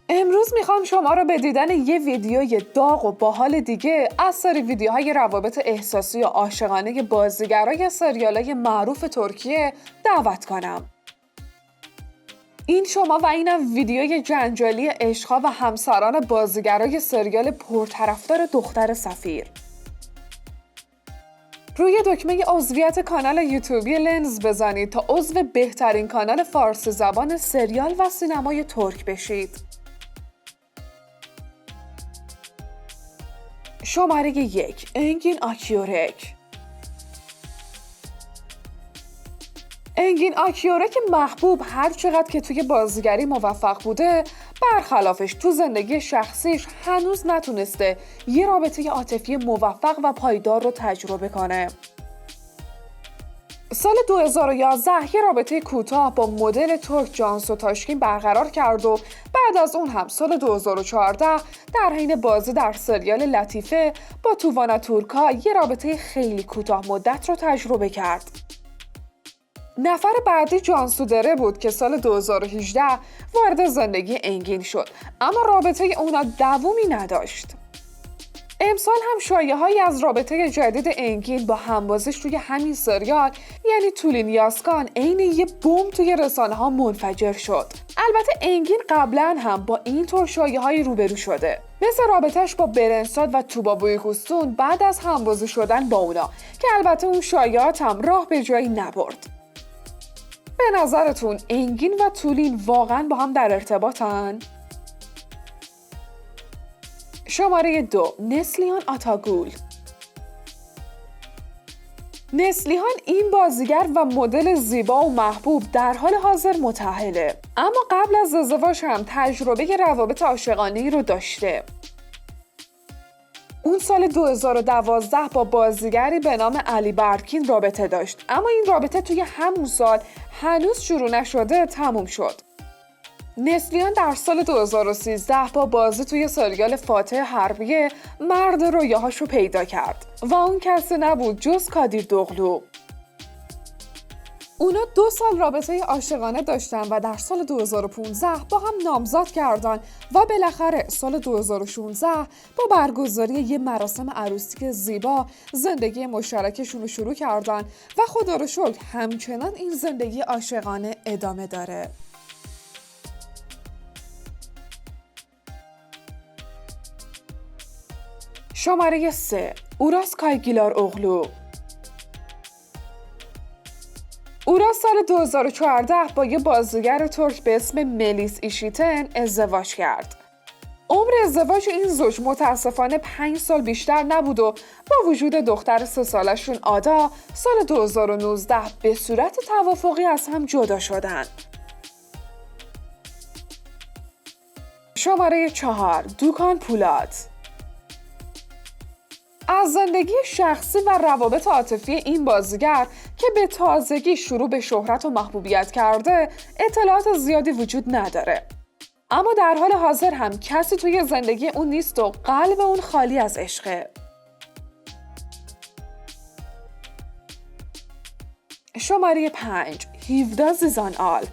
امروز میخوام شما رو به دیدن یه ویدیوی داغ و باحال دیگه از سری ویدیوهای روابط احساسی و عاشقانه بازیگرای سریالای معروف ترکیه دعوت کنم. این شما و اینم ویدیوی جنجالی عشق‌ها و همسران بازیگرای سریال پرطرفدار دختر سفیر. روی دکمه عضویت کانال یوتیوبی لنز بزنید تا عضو بهترین کانال فارسی زبان سریال و سینمای ترک بشید. شماره 1 انگین آکیورک. انگین آکیورک محبوب هر چقدر که توی بازیگری موفق بوده، برخلافش تو زندگی شخصیش هنوز نتونسته یه رابطه عاطفی موفق و پایدار رو تجربه کنه. سال 2011 یه رابطه کوتاه با مدل ترک جانسو تاشکین برقرار کرد و بعد از اون هم سال 2014 در حین بازی در سریال لطیفه با تووانا تورکا یه رابطه خیلی کوتاه مدت رو تجربه کرد. نفر بعدی جانسو دره بود که سال 2018 وارد زندگی انگین شد، اما رابطه اونا دوامی نداشت. امسال هم شایعه‌هایی از رابطه جدید انگین با همبازیش توی همین سریال یعنی تولین یاسکان عین یه بمب توی رسانه‌ها منفجر شد. البته انگین قبلا هم با این طور شایعه‌هایی روبرو شده، مثل رابطه‌اش با برنساد و توبا بویکوستون بعد از همبازی شدن با اونا که البته اون شایعات هم راه به جایی نبرد. به نظرتون انگین و تولین واقعا با هم در ارتباطن؟ شماره 2 نسلیهان آتاگول. نسلیهان این بازیگر و مدل زیبا و محبوب در حال حاضر متأهله، اما قبل از ازدواج هم تجربه روابط عاشقانه‌ای رو داشته. اون سال 2012 با بازیگری به نام علی برکین رابطه داشت، اما این رابطه توی همون سال هنوز شروع نشده تموم شد. نسلیهان در سال 2013 با بازی توی سریال فاتح حربیه مرد رویاهاشو پیدا کرد و اون کسی نبود جز کادیر دوغلو. اونا 2 سال رابطه عاشقانه داشتن و در سال 2015 با هم نامزد کردن و بالاخره سال 2016 با برگزاری یه مراسم عروسی زیبا زندگی مشترکشون رو شروع کردن و خدا رو شکر همچنان این زندگی عاشقانه ادامه داره. شماره 3 اوراس کایگیلار اوغلو. اوراس سال 2014 با یه بازیگر ترک به اسم ملیس ایشیتن ازدواج کرد. عمر ازدواج این زوج متاسفانه 5 سال بیشتر نبود و با وجود دختر 3 سالشون آدا سال 2019 به صورت توافقی از هم جدا شدن. شماره 4 دوکان پولات. از زندگی شخصی و روابط عاطفی این بازیگر که به تازگی شروع به شهرت و محبوبیت کرده اطلاعات زیادی وجود نداره، اما در حال حاضر هم کسی توی زندگی اون نیست و قلب اون خالی از عشقه. شماره 5 هیودا زیزان آلپ.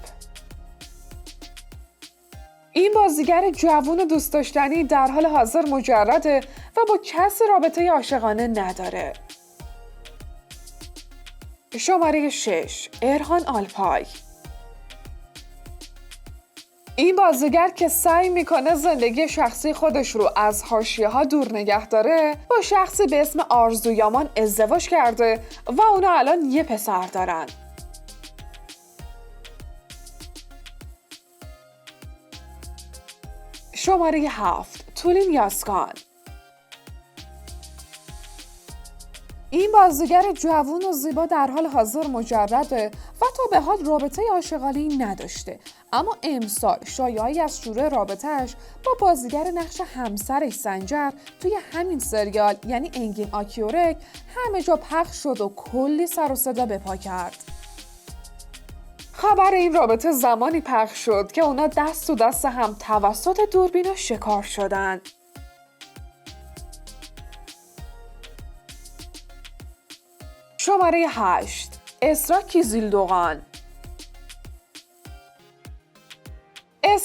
این بازیگر جوان و دوست داشتنی در حال حاضر مجرده و با کسی رابطه عاشقانه نداره. شماره 6 ارهان آلپای. این بازیگر که سعی میکنه زندگی شخصی خودش رو از حاشیه‌ها دور نگه داره با شخصی به اسم آرزو یامان ازدواج کرده و اونا الان یه پسر دارن. شماره 7 تولین یاسکان. این بازیگر جوان و زیبا در حال حاضر مجرده و تا به حال رابطه عاشقانه‌ای نداشته، اما امسال شایعه‌ای از شروع رابطه‌اش با بازیگر نقش همسرش سنجر توی همین سریال یعنی انگین آکیورک همه جا پخش شد و کلی سر و صدا به پا کرد. خبر این رابطه زمانی پخش شد که اونا دست تو دست هم توسط دوربینا شکار شدن. شماره 8 اسرا کیزیلدوغان.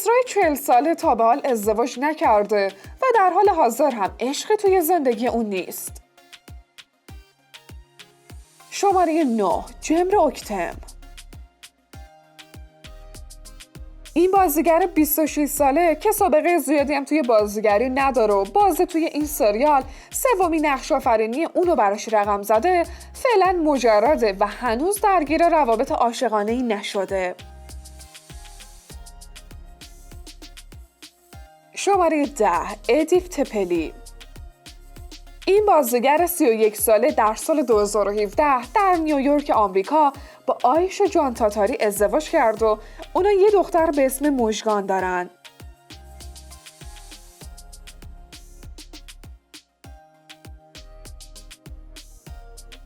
اسرای 40 ساله تا به حال ازدواج نکرده و در حال حاضر هم عشقی توی زندگی اون نیست. شماره 9. جمر اوکتم. این بازیگر 26 ساله که سابقه زیادی هم توی بازیگری نداره و بازی توی این سریال سومین نقش آفرینی اونو براش رقم زده، فعلا مجرده و هنوز درگیر روابط عاشقانه‌ای نشده. شماره 10. ادیو تپلی. این بازیگر 31 ساله در سال 2017 در نیویورک آمریکا با آیشا جان تاتاری ازدواج کرد و اونا یه دختر به اسم مژگان دارن.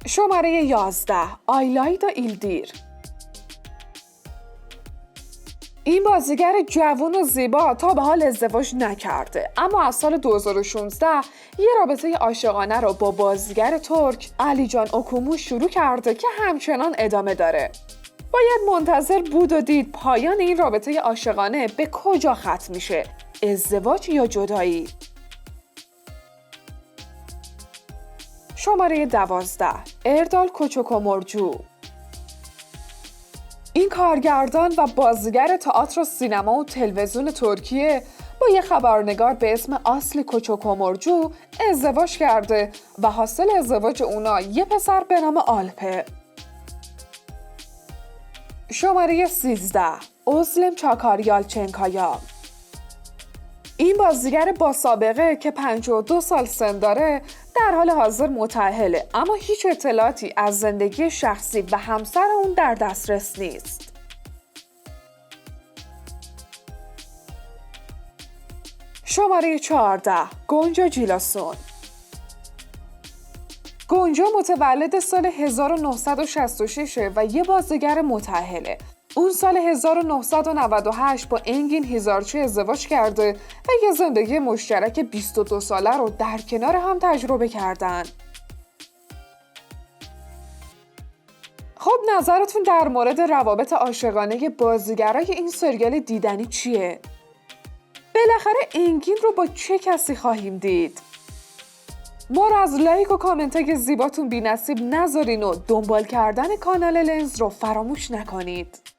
شماره 11. آیلایدا ایلدیر. این بازیگر جوان و زیبا تا به حال ازدواج نکرده، اما از سال 2016 یه رابطه عاشقانه رو با بازیگر ترک علیجان اوکومو شروع کرده که همچنان ادامه داره. باید منتظر بود و دید پایان این رابطه عاشقانه به کجا ختم میشه، ازدواج یا جدایی. شماره 12. اردال کوچوکومرجو. این کارگردان و بازیگر تئاتر و سینما و تلویزیون ترکیه با یه خبرنگار به اسم آسلی کوچوکومرجو ازدواج کرده و حاصل ازدواج اونا یه پسر به نام آلپه. شماره 13. اوزلم چاکاریالچنکایا. این بازیگر با سابقه که 52 سال سن داره در حال حاضر متأهله، اما هیچ اطلاعاتی از زندگی شخصی و همسر اون در دسترس نیست. شماره 14. گونجا جیلاسون. گونجا متولد سال 1966 و یه بازیگر متأهله. اون سال 1998 با انگین هیزارچی ازدواج کرده و یه زندگی مشترک 22 ساله رو در کنار هم تجربه کردن. خب نظرتون در مورد روابط عاشقانه بازیگرای این سریال دیدنی چیه؟ بالاخره انگین رو با چه کسی خواهیم دید؟ ما رو از لایک و کامنت زیباتون بی‌نصیب نذارین و دنبال کردن کانال لنز رو فراموش نکنید.